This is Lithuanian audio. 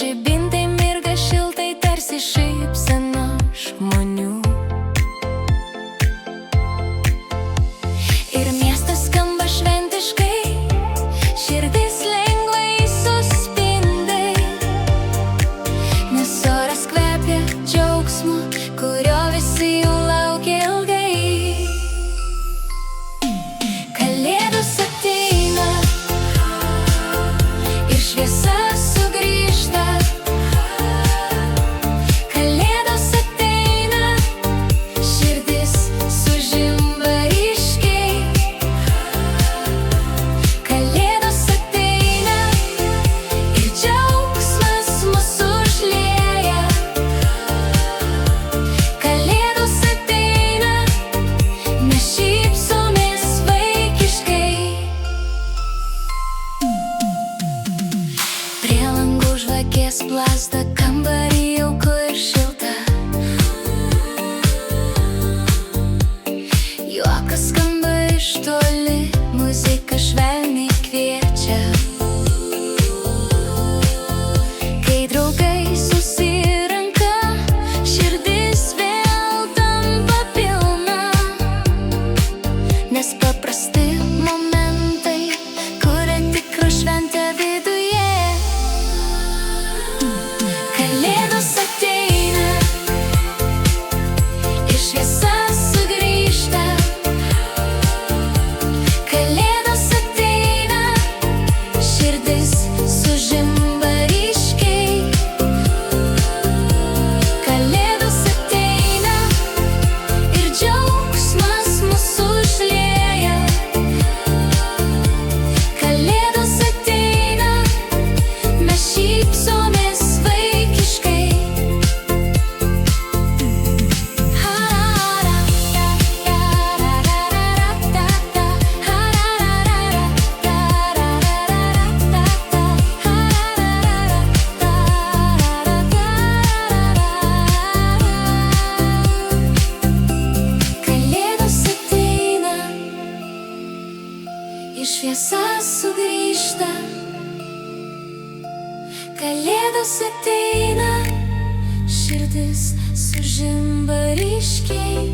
žibintai mirga šiltai, tarsi šypsena žmonių. Ir miestas skamba šventiškai, širdis lengvai suspindi, nes oras kvepia džiaugsmu, kurio visi jau laukia ilgai. Kalėdos ateina ir šviesa sugrįžta. Kalėdos ateina, širdis sužimba ryškiai. Kalėdos ateina ir džiaugsmas mus užlieja. Kalėdos ateina, mes šypsomės vaikiškai. Prie langų žvakės plazda, kambarį jauku ir šilta. Juokas skamba iš toli, muzika švelniai kviečia. Kai draugai susirenka, širdis vėl tampa pilna, nes paprasti momentai kuria tikrą šventę viduje. Kalėdos ateina ir šviesa sugrįžta. Kalėdos ateina, širdis sužimba ryškiai. Kalėdos ateina ir džiaugsmas mus užlieja. Kalėdos ateina, mes šypsomės vaikiškai. Kalėdos ateina ir šviesa sugrįžta. Kalėdos ateina, širdis sužimba ryškiai.